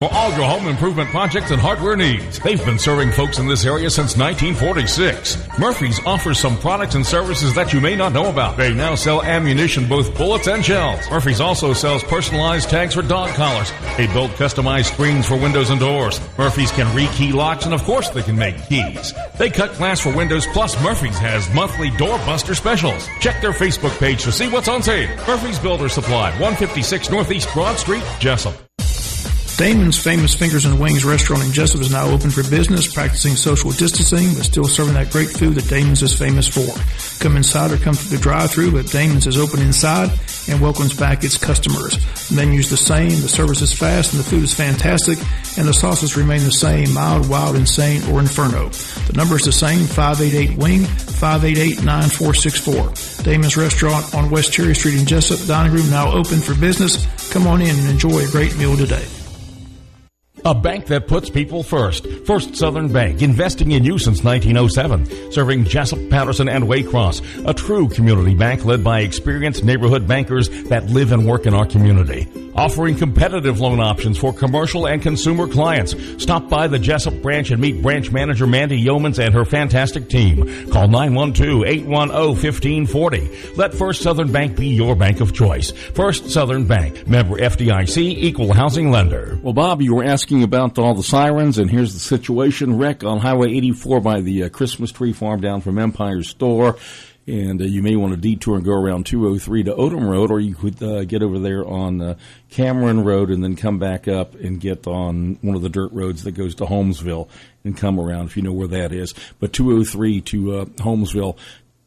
For all your home improvement projects and hardware needs, they've been serving folks in this area since 1946. Murphy's offers some products and services that you may not know about. They now sell ammunition, both bullets and shells. Murphy's also sells personalized tags for dog collars. They build customized screens for windows and doors. Murphy's can rekey locks, and of course they can make keys. They cut glass for windows, plus Murphy's has monthly doorbuster specials. Check their Facebook page to see what's on sale. Murphy's Builder Supply, 156 Northeast Broad Street, Jessup. Damon's Famous Fingers and Wings restaurant in Jessup is now open for business, practicing social distancing, but still serving that great food that Damon's is famous for. Come inside or come through the drive-thru, but Damon's is open inside and welcomes back its customers. The menu's the same, the service is fast, and the food is fantastic, and the sauces remain the same, mild, wild, insane, or inferno. The number is the same, 588-WING, 588-9464. Damon's Restaurant on West Cherry Street in Jessup. Dining room now open for business. Come on in and enjoy a great meal today. A bank that puts people first. First Southern Bank, investing in you since 1907. Serving Jessup, Patterson, and Waycross. A true community bank led by experienced neighborhood bankers that live and work in our community. Offering competitive loan options for commercial and consumer clients. Stop by the Jessup branch and meet branch manager Mandy Yeomans and her fantastic team. Call 912-810-1540. Let First Southern Bank be your bank of choice. First Southern Bank, member FDIC, equal housing lender. Well, Bob, you were asking about all the sirens, and here's the situation. Wreck on Highway 84 by the Christmas tree farm down from Empire Store. And you may want to detour and go around 203 to Odom Road, or you could get over there on Cameron Road and then come back up and get on one of the dirt roads that goes to Holmesville and come around, if you know where that is. But 203 to Holmesville,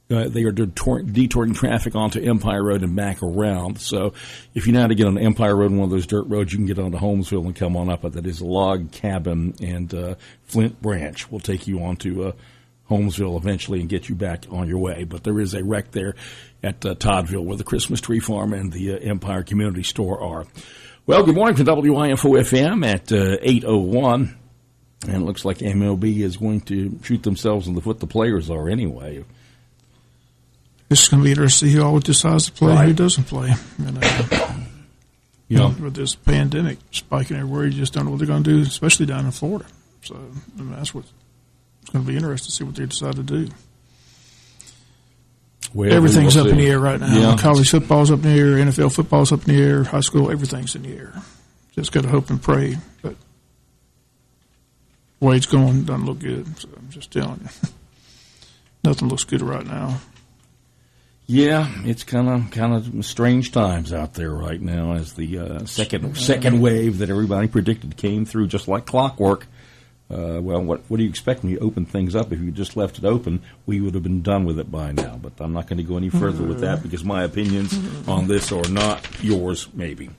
they are detouring traffic onto Empire Road and back around. So if you know how to get on Empire Road, one of those dirt roads, you can get onto Holmesville and come on up. But that is a Log Cabin, and Flint Branch will take you onto Holmesville eventually and get you back on your way. But there is a wreck there at Toddville where the Christmas tree farm and the Empire Community Store are. Well, good morning from WIFO-FM at 8:01. And it looks like MLB is going to shoot themselves in the foot. The players are anyway. It's going to be interesting to see who always decides to play and who doesn't play. And, with this pandemic spiking everywhere, you just don't know what they're going to do, especially down in Florida. So that's what it's going to be interesting to see what they decide to do. Well, everything's up in the air right now. Yeah. College football's up in the air, NFL football's up in the air, high school, everything's in the air. Just got to hope and pray. But the way it's going doesn't look good. So I'm just telling you. Nothing looks good right now. Yeah, it's kind of strange times out there right now as the second wave that everybody predicted came through just like clockwork. Well, what do you expect when you open things up? If you just left it open, we would have been done with it by now. But I'm not going to go any further with that because my opinions on this are not yours, maybe.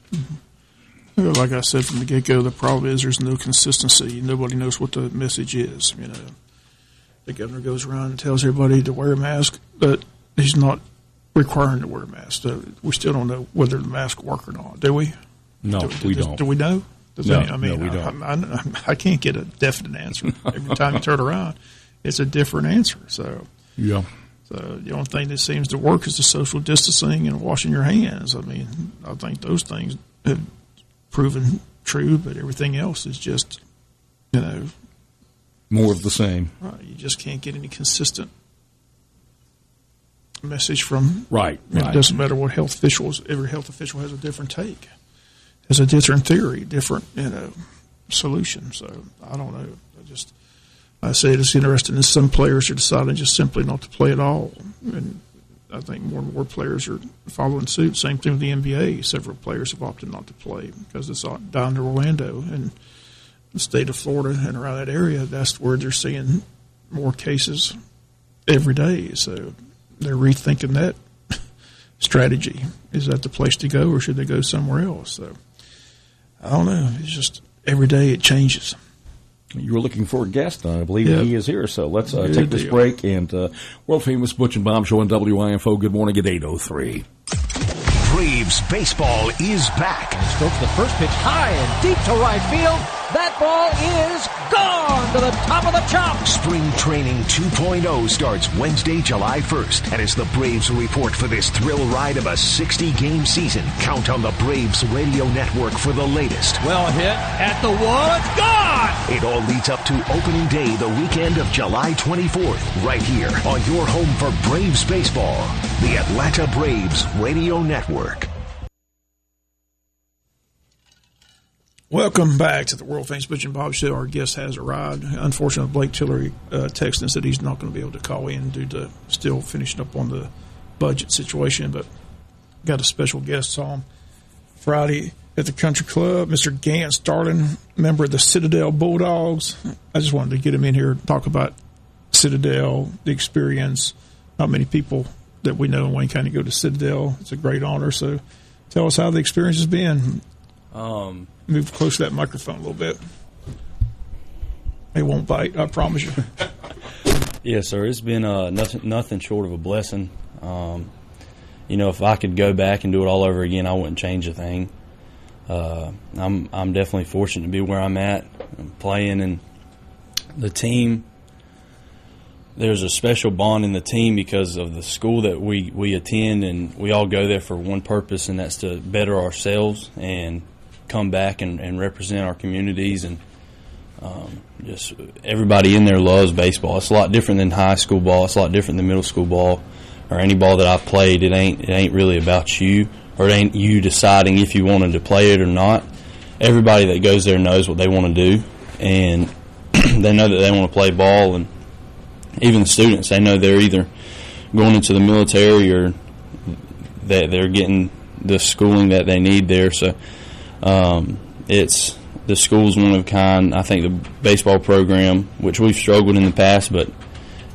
Like I said from the get-go, the problem is there's no consistency. Nobody knows what the message is. The governor goes around and tells everybody to wear a mask, but he's not requiring to wear a mask. We still don't know whether the mask work or not, do we? No, we don't. Do we know? No, we don't. I can't get a definite answer. Every time you turn around, it's a different answer. So the only thing that seems to work is the social distancing and washing your hands. I think those things have proven true, but everything else is just, more of the same. Right. You just can't get any consistent message from. Right. It doesn't matter what health officials. Every health official has a different take. Has a different theory, different, solution. So I don't know. I say it's interesting that some players are deciding just simply not to play at all. And I think more and more players are following suit. Same thing with the NBA. Several players have opted not to play because it's down to Orlando and the state of Florida and around that area. That's where they're seeing more cases every day. So they're rethinking that strategy. Is that the place to go, or should they go somewhere else? So I don't know. It's just every day it changes. You were looking for a guest, I believe he is here. So let's take this break and world famous Butch and Bob Show on WIFO. Good morning at 8:03. Braves baseball is back. Strokes the first pitch high and deep to right field. That ball is gone to the top of the chop. Spring Training 2.0 starts Wednesday, July 1st. And as the Braves report for this thrill ride of a 60-game season, count on the Braves Radio Network for the latest. Well hit at the wall. It's gone! It all leads up to opening day the weekend of July 24th, right here on your home for Braves baseball, the Atlanta Braves Radio Network. Welcome back to the world famous Butch and Bob Show. Our guest has arrived. Unfortunately, Blake Tillery texted us that he's not going to be able to call in due to still finishing up on the budget situation, but got a special guest on Friday at the Country Club, Mr. Gant Starling, member of the Citadel Bulldogs. I just wanted to get him in here to talk about Citadel, the experience. Not many people that we know in Wayne County go to Citadel. It's a great honor. So tell us how the experience has been. Move close to that microphone a little bit. It won't bite, I promise you. Yes, sir. It's been nothing short of a blessing. If I could go back and do it all over again, I wouldn't change a thing. I'm definitely fortunate to be where I'm at. I'm playing, and the team, there's a special bond in the team because of the school that we attend, and we all go there for one purpose, and that's to better ourselves and come back and represent our communities. And just everybody in there loves baseball. It's a lot different than high school ball. It's a lot different than middle school ball or any ball that I've played. It ain't really about you, or it ain't you deciding if you wanted to play it or not. Everybody that goes there knows what they want to do, and they know that they want to play ball. And even the students, they know they're either going into the military or that they're getting the schooling that they need there. So it's the school's one of a kind. I think the baseball program, which we've struggled in the past, but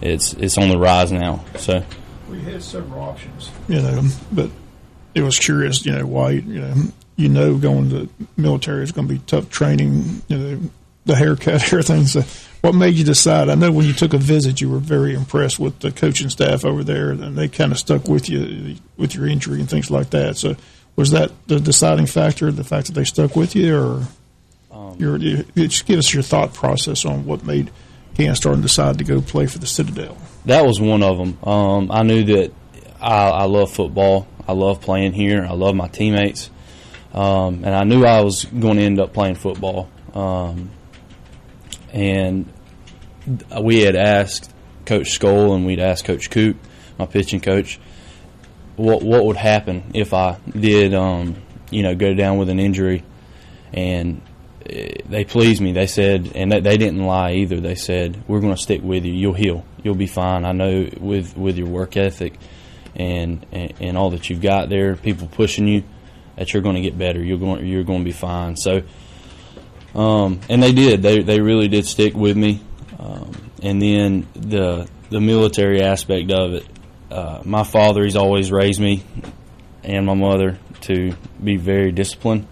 it's on the rise now. So we had several options, but it was curious, why, going to the military is going to be tough training, the haircut, everything. So what made you decide? I know when you took a visit, you were very impressed with the coaching staff over there, and they kind of stuck with you with your injury and things like that. So was that the deciding factor, the fact that they stuck with you, or just give us your thought process on what made Gant Starling decide to go play for the Citadel? That was one of them. I knew that I love football. I love playing here. I love my teammates. And I knew I was going to end up playing football. And we had asked Coach Skoll and we'd asked Coach Coop, my pitching coach, what would happen if I did, go down with an injury. And they pleased me. They said, and they didn't lie either. They said, we're going to stick with you. You'll heal. You'll be fine. I know with your work ethic and all that you've got there, people pushing you, that you're going to get better. You're going to be fine. So, and they did. They really did stick with me. And then the military aspect of it. My father, he's always raised me and my mother to be very disciplined.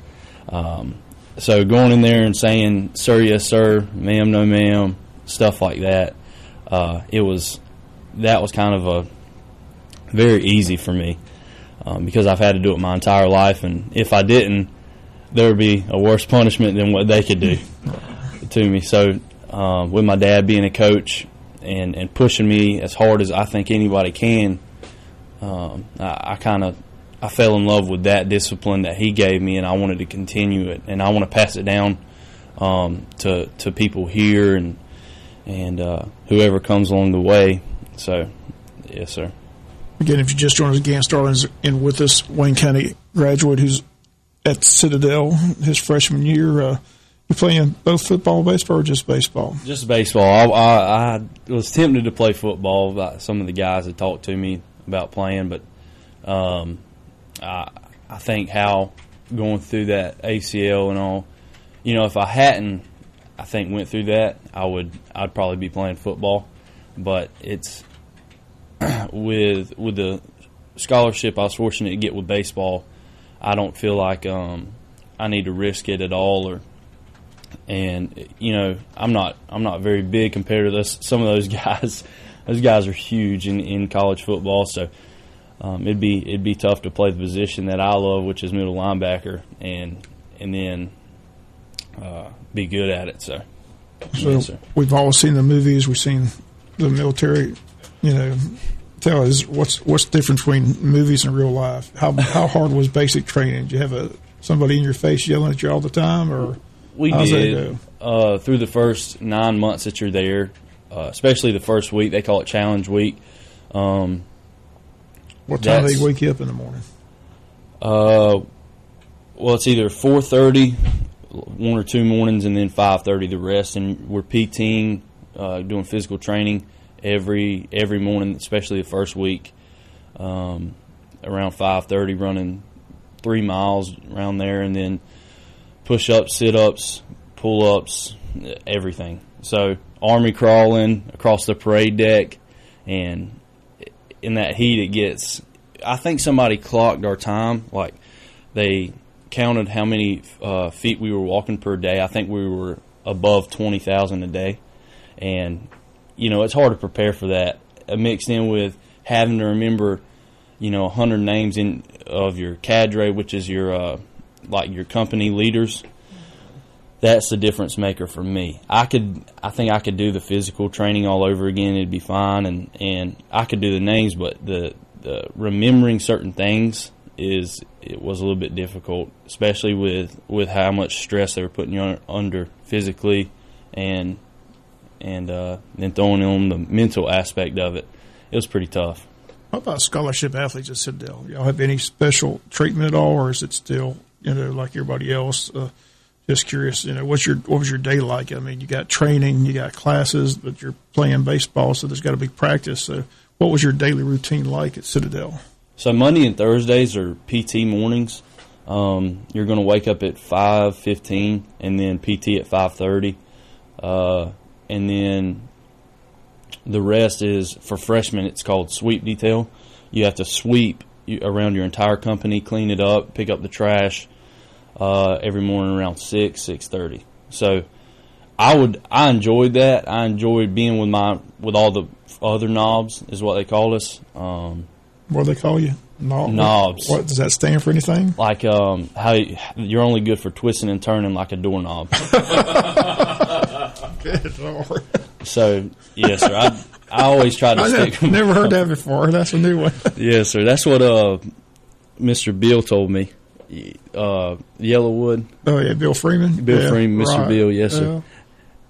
So going in there and saying, sir, yes, sir, ma'am, no, ma'am, stuff like that, that was kind of a very easy for me because I've had to do it my entire life. And if I didn't, there would be a worse punishment than what they could do to me. So with my dad being a coach and pushing me as hard as I think anybody can, I fell in love with that discipline that he gave me, and I wanted to continue it, and I want to pass it down to people here and whoever comes along the way. So, yes, sir. Again, if you just joined us, Gant Starling's in with us, Wayne County graduate who's at Citadel his freshman year. You playing both football and baseball, or just baseball? Just baseball. I was tempted to play football. Some of the guys had talked to me about playing, but I think how going through that ACL and all, if I hadn't, I think went through that, I'd probably be playing football. But it's with the scholarship I was fortunate to get with baseball, I don't feel like I need to risk it at all. I'm not very big compared to some of those guys. Those guys are huge in college football. So it'd be tough to play the position that I love, which is middle linebacker, and then be good at it. So yes, we've all seen the movies. We've seen the military. Tell us what's the difference between movies and real life? How hard was basic training? Did you have somebody in your face yelling at you all the time, or we did through the first 9 months that you're there, especially the first week. They call it Challenge Week. What time do they wake you up in the morning? Well, it's either 4:30, 1 or 2 mornings, and then 5:30 the rest. And we're PTing, doing physical training every morning, especially the first week. Around 5:30, running 3 miles around there, and then push-ups, sit-ups, pull-ups, everything. So army crawling across the parade deck, and in that heat it gets, I think somebody clocked our time, like they counted how many feet we were walking per day. I think we were above 20,000 a day, and it's hard to prepare for that, mixed in with having to remember 100 names of your cadre, which is your your company leaders. That's the difference maker for me. I think I could do the physical training all over again. It'd be fine, and I could do the names, but the remembering certain things it was a little bit difficult, especially with how much stress they were putting you under physically, and then throwing on the mental aspect of it. It was pretty tough. What about scholarship athletes at Citadel? Y'all have any special treatment at all, or is it still like everybody else? Just curious, what was your day like? I mean, you got training, you got classes, but you're playing baseball, so there's got to be practice. So what was your daily routine like at Citadel? So Monday and Thursdays are PT mornings. You're going to wake up at 5:15 and then PT at 5:30. And then the rest is, for freshmen, it's called sweep detail. You have to sweep around your entire company, clean it up, pick up the trash, every morning around 6:30. So I enjoyed that. I enjoyed being with all the other knobs, is what they called us. What do they call you? Knobs. What does that stand for? Anything? Like how you're only good for twisting and turning like a doorknob. Good Lord. So yes, sir. I always try to stick. Never heard that before. That's a new one. Yes, sir. That's what Mr. Bill told me. Yellowwood. Oh yeah, Bill Freeman. Bill Freeman, Mr. Right. Bill. Yes, sir.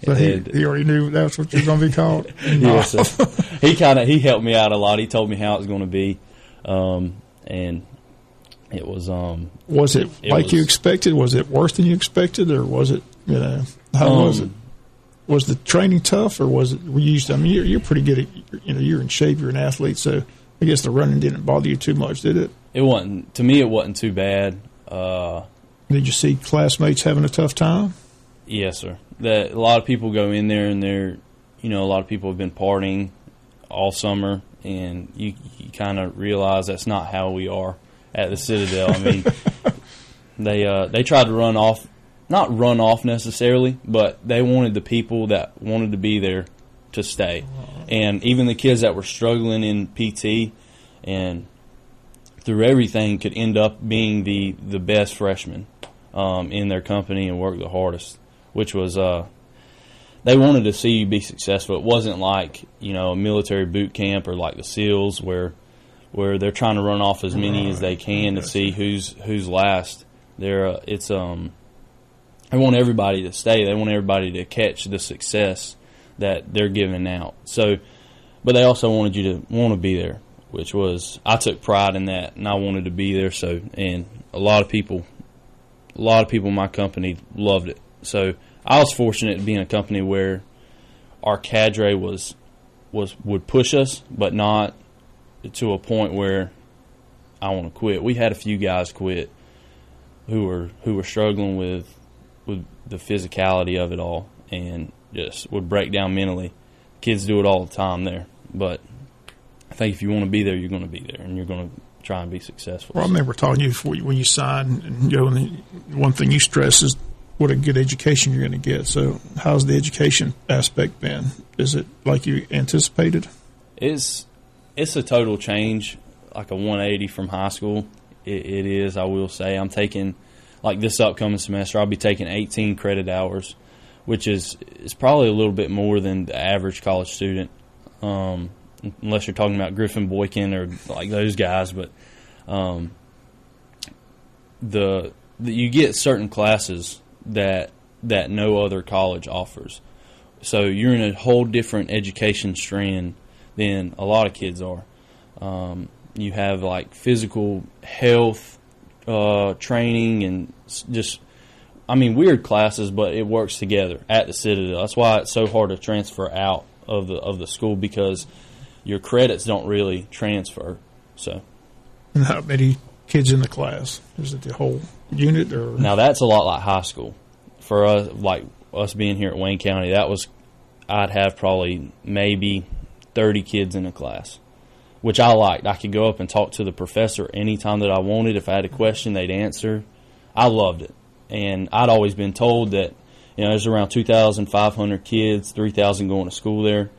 So he already knew that's what you're going to be called. Yes, sir. He helped me out a lot. He told me how it was going to be, and it was. Was it like you expected? Was it worse than you expected, or was it? How was it? Was the training tough, or was it? You're pretty good at. You're in shape. You're an athlete, so I guess the running didn't bother you too much, did it? It wasn't. To me, it wasn't too bad. Did you see classmates having a tough time? Yes, sir. That a lot of people go in there and they're, a lot of people have been partying all summer, and you kind of realize that's not how we are at the Citadel. I mean, they tried to not run off necessarily, but they wanted the people that wanted to be there to stay. And even the kids that were struggling in PT and through everything could end up being the best freshmen in their company and work the hardest, which was they wanted to see you be successful. It wasn't like a military boot camp or like the SEALs where they're trying to run off as many as they can to see who's last. They want everybody to stay. They want everybody to catch the success that they're giving out. So, but they also wanted you to want to be there, which was, I took pride in that, and I wanted to be there. So, and a lot of people in my company loved it. So I was fortunate to be in a company where our cadre would push us, but not to a point where I want to quit. We had a few guys quit who were struggling with the physicality of it all and just would break down mentally. Kids do it all the time there, but I think if you want to be there, you're going to be there, and you're going to try and be successful. Well, I remember talking to you when you signed, and one thing you stress is what a good education you're going to get. So how's the education aspect been? Is it like you anticipated? It's a total change. like a 180 from high school. It is, I will say. I'm taking, like this upcoming semester, I'll be taking 18 credit hours, which is probably a little bit more than the average college student, unless you're talking about Griffin Boykin or like those guys. But you get certain classes that no other college offers. So you're in a whole different education strand than a lot of kids are. You have like physical health training and just, weird classes, but it works together at the Citadel. That's why it's so hard to transfer out of the school, because your credits don't really transfer. So, and how many kids in the class? Is it the whole unit, or? Now that's a lot like high school. For us, like us being here at Wayne County, I'd have probably maybe 30 kids in a class, which I liked. I could go up and talk to the professor anytime that I wanted. If I had a question, they'd answer. I loved it. And I'd always been told that, there's around 2,500 kids, 3,000 going to school there,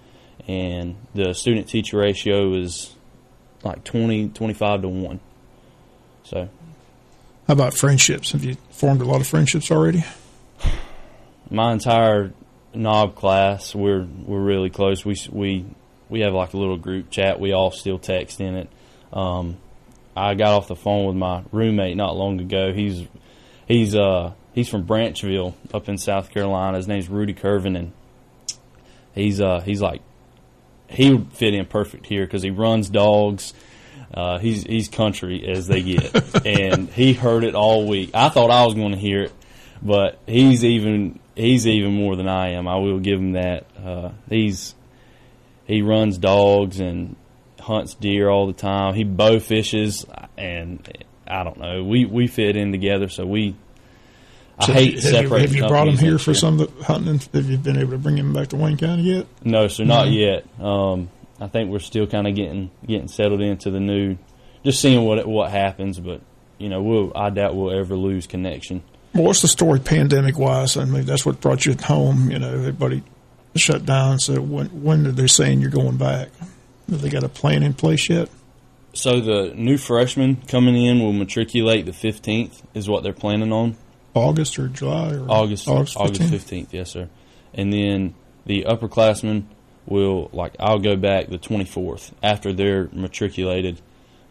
and the student-teacher ratio is like 25 to 1. So, how about friendships? Have you formed a lot of friendships already? My entire NOB class, we're really close. We have like a little group chat. We all still text in it. I got off the phone with my roommate not long ago. He's from Branchville up in South Carolina. His name's Rudy Curvin, and he's like, he would fit in perfect here because he runs dogs. He's country as they get, and he heard it all week. I thought I was going to hear it, but he's even more than I am. I will give him that. He runs dogs and hunts deer all the time. He bow fishes, and I don't know. We fit in together, so I hate separating. Have you brought him here for some of the hunting? Have you been able to bring him back to Wayne County yet? No, sir, not yet. I think we're still kind of getting settled into the new, just seeing what happens. But I doubt we'll ever lose connection. Well, what's the story pandemic-wise? That's what brought you home. Everybody shut down. So when are they saying you're going back? Have they got a plan in place yet? So the new freshmen coming in will matriculate the 15th is what they're planning on. August or July? Or August 15th, yes, sir. And then the upperclassmen I'll go back the 24th. After they're matriculated,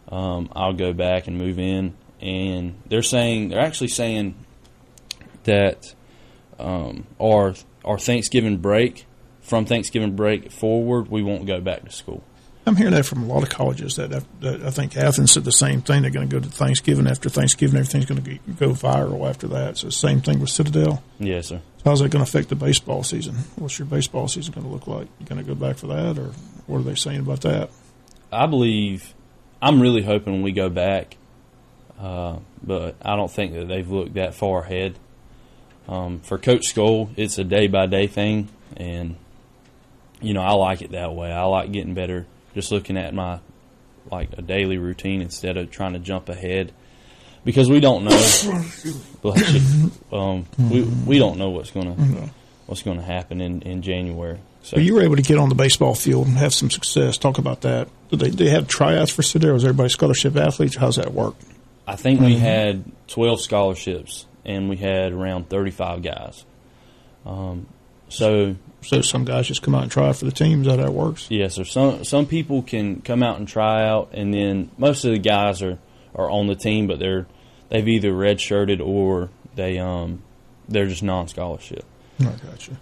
I'll go back and move in. And they're actually saying that our Thanksgiving break, from Thanksgiving break forward, we won't go back to school. I'm hearing that from a lot of colleges. That I think Athens said the same thing. They're going to go to Thanksgiving. After Thanksgiving, everything's going to go viral after that. So same thing with Citadel. Yes, sir. So how's that going to affect the baseball season? What's your baseball season going to look like? You going to go back for that, or what are they saying about that? I'm really hoping we go back, but I don't think that they've looked that far ahead. For Coach Skoll, it's a day-by-day thing, and, I like it that way. I like getting better, just looking at my, a daily routine instead of trying to jump ahead, because we don't know. We don't know what's going to happen in January. So you were able to get on the baseball field and have some success. Talk about that. Do they have tryouts for Citadel? Is everybody scholarship athletes? How's that work? I think we had 12 scholarships, and we had around 35 guys. So some guys just come out and try out for the team. Is that how it works? Yes, sir. Some people can come out and try out, and then most of the guys are on the team, but they've either redshirted or they're just non-scholarship. I got you.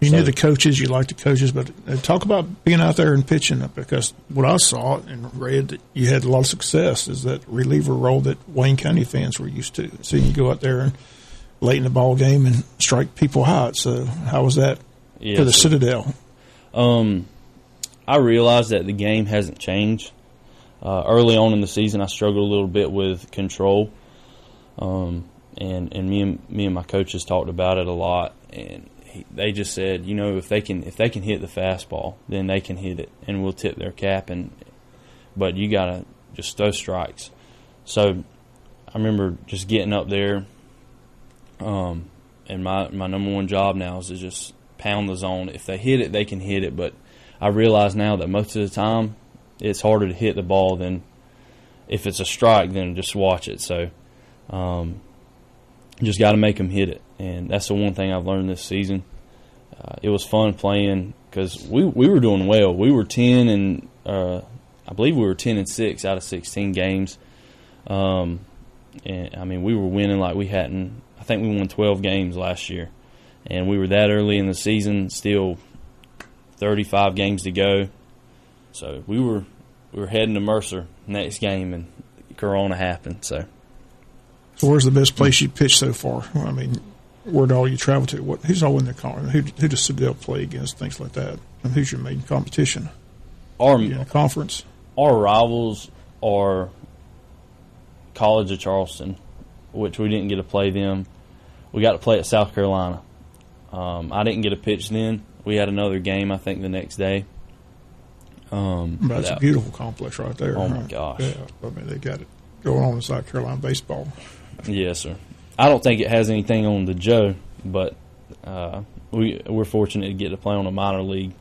You knew the coaches, you liked the coaches, but talk about being out there and pitching, because what I saw and read that you had a lot of success is that reliever role that Wayne County fans were used to. So you go out there and late in the ball game and strike people out. So how was that for the Citadel? I realized that the game hasn't changed. Early on in the season, I struggled a little bit with control, and me and my coaches talked about it a lot, and they just said, if they can hit the fastball, then they can hit it, and we'll tip their cap. But you gotta just throw strikes. So I remember just getting up there, and my number one job now is to just pound the zone. If they hit it, they can hit it. But I realize now that most of the time it's harder to hit the ball than if it's a strike, then just watch it. So just got to make them hit it, and that's the one thing I've learned this season. It was fun playing because we were doing well. We were 10 and I believe we were 10-6 out of 16 games. And I mean, we were winning like we hadn't. I think we won 12 games last year, and we were that early in the season. Still 35 games to go, so we were heading to Mercer next game, and Corona happened. So where's the best place you pitched so far? Well, I mean, where did all you travel to? Who's all in the conference? Who does Citadel play against? Things like that. And who's your main competition? Our conference. Our rivals are College of Charleston, which we didn't get to play them. We got to play at South Carolina. I didn't get a pitch then. We had another game, I think, the next day. That's a beautiful complex right there. Oh, my gosh. Yeah, I mean, they got it going on in South Carolina baseball. Yes, sir. I don't think it has anything on the Joe, but we're fortunate to get to play on a minor league,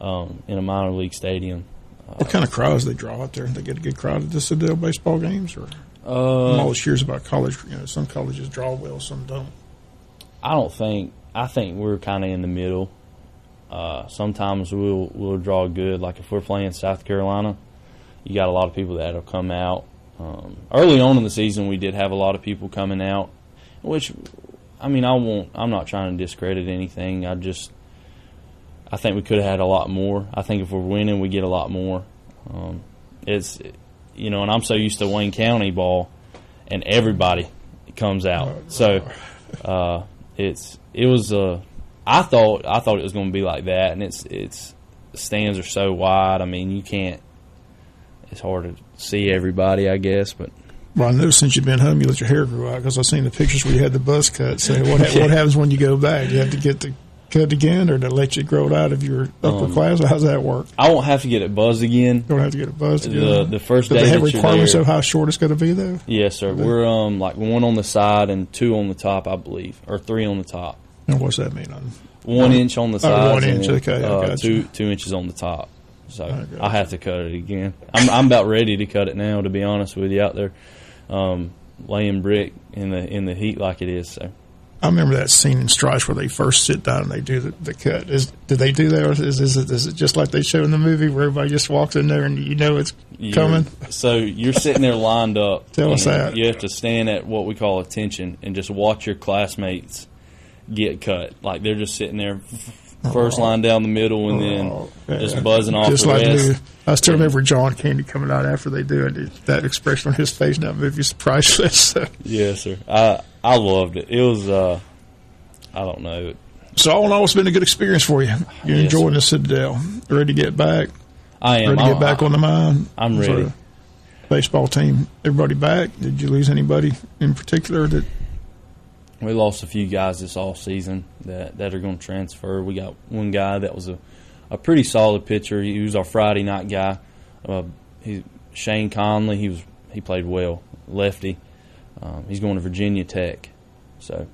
in a minor league stadium. What kind of crowds they draw out there? They get a good crowd at the Citadel baseball games? Or I'm always curious about college. Some colleges draw well, some don't. I think we're kind of in the middle. Sometimes we'll draw good. Like if we're playing South Carolina, you got a lot of people that'll come out. Early on in the season, we did have a lot of people coming out, which, I mean, I'm not trying to discredit anything. I think we could have had a lot more. I think if we're winning, we get a lot more. And I'm so used to Wayne County ball, and everybody comes out. So it was. I thought it was going to be like that, and it's stands are so wide. I mean, you can't. It's hard to see everybody, I guess, but. Well, I know since you've been home, you let your hair grow out because I've seen the pictures where you had the buzz cut. So what happens when you go back? You have to get the cut again, or to let you grow it out if you're upper class? Or how's that work? I won't have to get it buzzed again. You don't have to get it buzzed again. The first day. Do they have requirements of how short it's going to be, though? Yes, sir. We're like 1 on the side and 2 on the top, I believe, or 3 on the top. And what's that mean? 1 inch on the side. 1 inch. Okay, I got you. 2 inches on the top. So I have to cut it again. I'm about ready to cut it now, to be honest with you, out there laying brick in the heat like it is. So I remember that scene in Stripes where they first sit down and they do the cut. Did they do that, or is it just like they show in the movie where everybody just walks in there and you know it's coming? So you're sitting there lined up. Tell us that. You have to stand at what we call attention and just watch your classmates get cut. Like they're just sitting there. First line down the middle, and then just buzzing off just the like rest. I still remember John Candy coming out after they do it. That expression on his face in that movie is priceless. So. Yes, sir. I loved it. It was, I don't know. So all in all, it's been a good experience for you. You're enjoying the Citadel. Ready to get back? I am. Ready to get back on the mound? I'm ready. So, baseball team, everybody back? Did you lose anybody in particular that... We lost a few guys this off season that are going to transfer. We got one guy that was a pretty solid pitcher. He was our Friday night guy. Shane Conley. He played well, lefty. He's going to Virginia Tech, so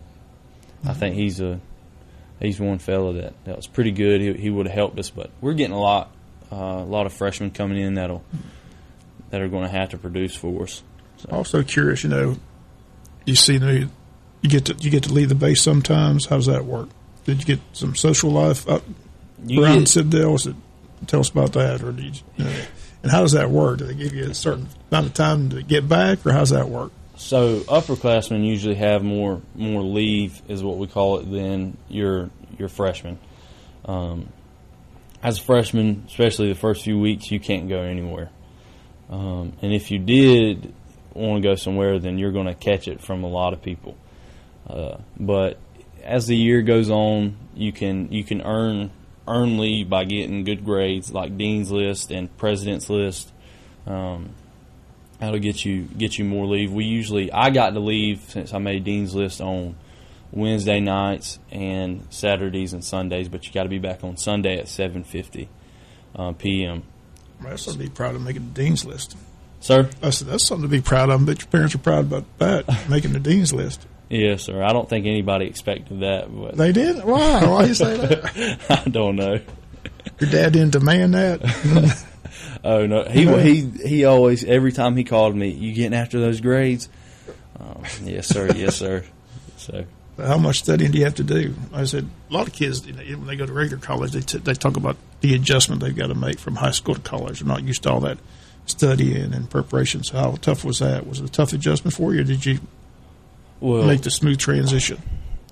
I think he's one fella that was pretty good. He would have helped us, but we're getting a lot of freshmen coming in that are going to have to produce for us. So. Also curious, you see the. You get to leave the base sometimes. How does that work? Did you get some social life up around Citadel? Tell us about that. Or and how does that work? Do they give you a certain amount of time to get back, or how does that work? So upperclassmen usually have more leave, is what we call it, than your freshmen. As a freshman, especially the first few weeks, you can't go anywhere. And if you did want to go somewhere, then you're going to catch it from a lot of people. But as the year goes on, you can earn leave by getting good grades, like Dean's List and President's List. That'll get you more leave. I got to leave since I made Dean's List on Wednesday nights and Saturdays and Sundays, but you got to be back on Sunday at 7:50 p.m. That's something to be proud of, making the Dean's List. Sir? I said, that's something to be proud of. I bet your parents are proud about that, making the Dean's List. Yes, sir. I don't think anybody expected that. But they did? Why? Why do you say that? I don't know. Your dad didn't demand that? Oh no, he always, every time he called me, you getting after those grades? Yes sir, yes sir. So how much studying do you have to do? I said a lot of kids, when they go to regular college, they talk about the adjustment they've got to make from high school to college. They're not used to all that studying and preparation. So how tough was that? Was it a tough adjustment for you, or did you make the smooth transition?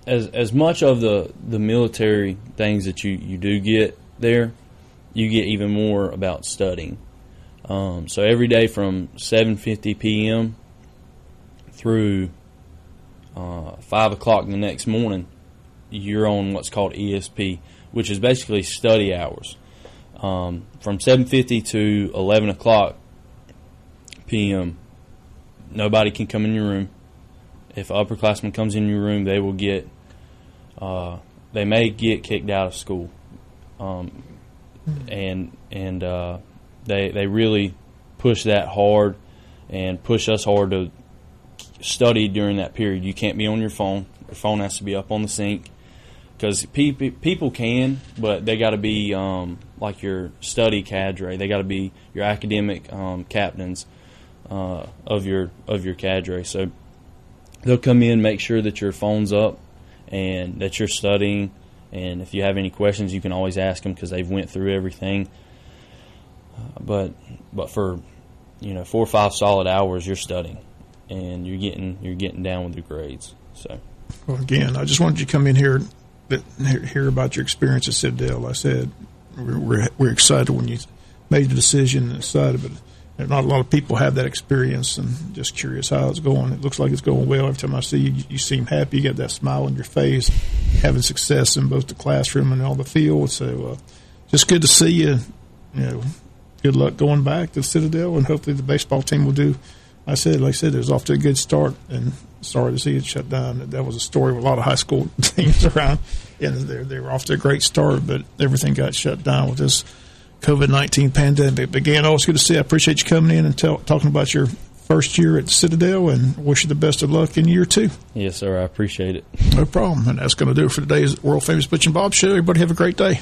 As much of the military things that you do get there, you get even more about studying. So every day from 7:50 p.m. through 5 o'clock the next morning, you're on what's called ESP, which is basically study hours. From 7:50 to 11 o'clock p.m., nobody can come in your room. If an upperclassman comes in your room, they will get, they may get kicked out of school. And they really push that hard and push us hard to study during that period. You can't be on your phone. Your phone has to be up on the sink, because people can, but they got to be like your study cadre. They got to be your academic captains of your cadre. So they'll come in, make sure that your phone's up and that you're studying. And if you have any questions, you can always ask them, because they've went through everything. But for 4 or 5 solid hours, you're studying, and you're getting down with your grades. So, well, again, I just wanted you to come in here hear about your experience at Citadel. I said we're excited when you made the decision and decided, but not a lot of people have that experience, and just curious how it's going. It looks like it's going well. Every time I see you, you seem happy. You got that smile on your face, having success in both the classroom and all the field. So just good to see you. Good luck going back to Citadel, and hopefully the baseball team will do. Like I said, it was off to a good start, and sorry to see it shut down. That was a story with a lot of high school teams around, and they were off to a great start, but everything got shut down with this COVID-19 pandemic. But again, always good to see you. I appreciate you coming in and talking about your first year at Citadel, and wish you the best of luck in year 2. Yes, sir. I appreciate it. No problem. And that's going to do it for today's world-famous Butch and Bob Show. Everybody have a great day.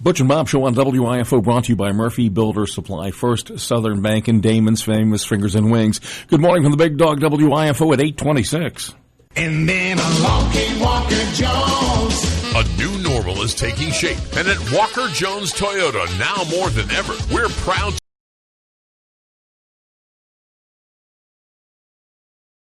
Butch and Bob Show on WIFO, brought to you by Murphy Builder Supply, First Southern Bank, and Damon's Famous Fingers and Wings. Good morning from the Big Dog WIFO at 8:26. And then along came Walker Jones. A new normal is taking shape, and at Walker Jones Toyota, now more than ever, we're proud